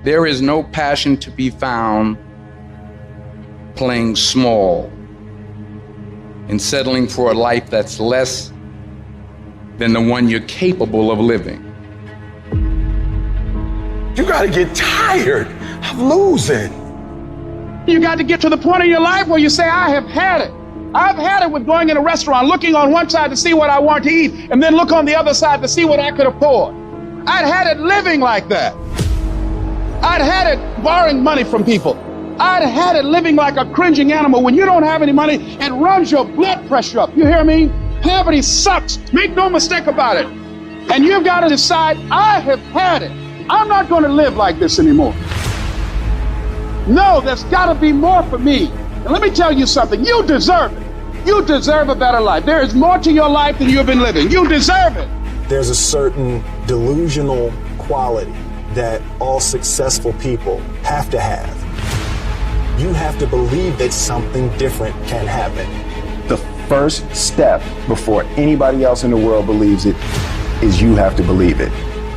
There is no passion to be found playing small and settling for a life that's less than the one you're capable of living. You gotta get tired of losing. You got to get to the point in your life where you say, I have had it. I've had it with going in a restaurant, looking on one side to see what I want to eat, and then look on the other side to see what I could afford. I'd had it living like that. I'd had it borrowing money from people. I'd had it living like a cringing animal. When you don't have any money, it runs your blood pressure up. You hear me? Poverty sucks. Make no mistake about it. And you've got to decide, I have had it. I'm not going to live like this anymore. No, there's got to be more for me. And let me tell you something. You deserve it. You deserve a better life. There is more to your life than you've been living. You deserve it. There's a certain delusional quality that all successful people have to have. You have to believe that something different can happen. The first step before anybody else in the world believes it is you have to believe it.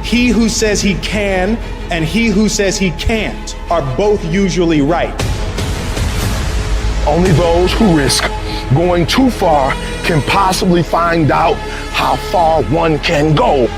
He who says he can and he who says he can't are both usually right. Only those who risk going too far can possibly find out how far one can go.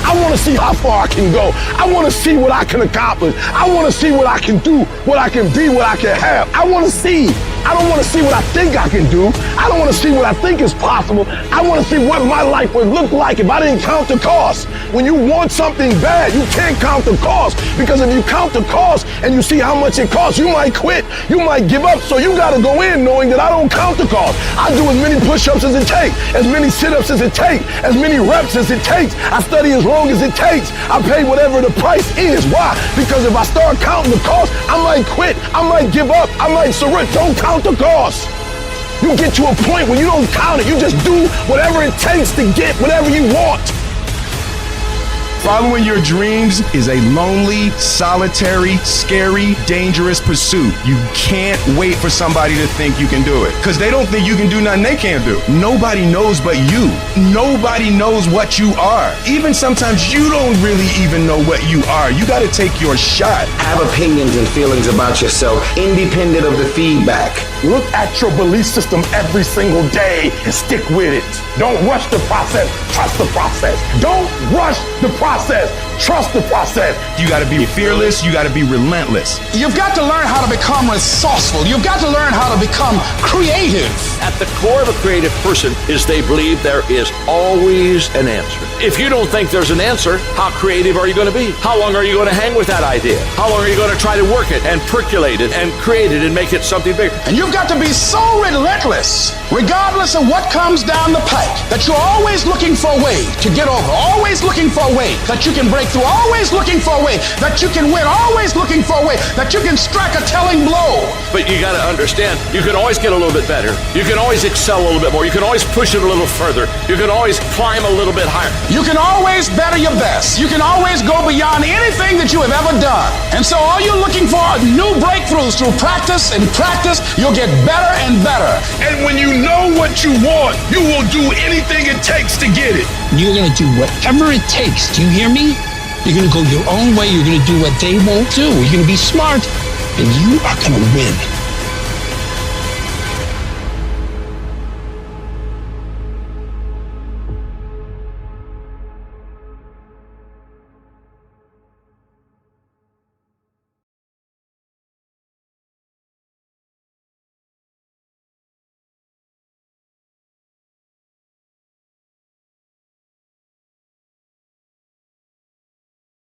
I want to see how far I can go. I want to see what I can accomplish. I want to see what I can do, what I can be, what I can have. I want to see. I don't want to see what I think I can do. I don't want to see what I think is possible. I want to see what my life would look like if I didn't count the cost. When you want something bad, you can't count the cost, because if you count the cost and you see how much it costs, you might quit. You might give up. So you got to go in knowing that I don't count the cost. I do as many push-ups as it takes, as many sit-ups as it takes, as many reps as it takes. I study as long as it takes. I pay whatever the price is. Why? Because if I start counting the cost, I might quit. I might give up. I might surrender. Don't count the cost. You get to a point where you don't count it. You just do whatever it takes to get whatever you want. Following your dreams is a lonely, solitary, scary, dangerous pursuit. You can't wait for somebody to think you can do it, because they don't think you can do nothing they can't do. Nobody knows but you. Nobody knows what you are. Even sometimes you don't really even know what you are. You got to take your shot. Have opinions and feelings about yourself, independent of the feedback. Look at your belief system every single day and stick with it. Don't rush the process. Trust the process. Don't rush the process. Trust the process. You got to be fearless. You got to be relentless. You've got to learn how to become resourceful. You've got to learn how to become creative. At the core of a creative person is they believe there is always an answer. If you don't think there's an answer, how creative are you going to be? How long are you going to hang with that idea? How long are you going to try to work it and percolate it and create it and make it something bigger? And you've got to be so relentless, regardless of what comes down the pike, that you're always looking for a way to get over, always looking for a way that you can break through, always looking for a way that you can win, always looking for a way that you can strike a telling blow. But you got to understand, you can always get a little bit better. You can always excel a little bit more. You can always push it a little further. You can always climb a little bit higher. You can always better your best. You can always go beyond anything that you have ever done. And so all you're looking for are new breakthroughs through practice and practice. You'll get better and better. And when you know what you want, you will do anything it takes to get it. You're going to do whatever it takes. Do you hear me? You're going to go your own way. You're going to do what they won't do. You're going to be smart, and you are going to win.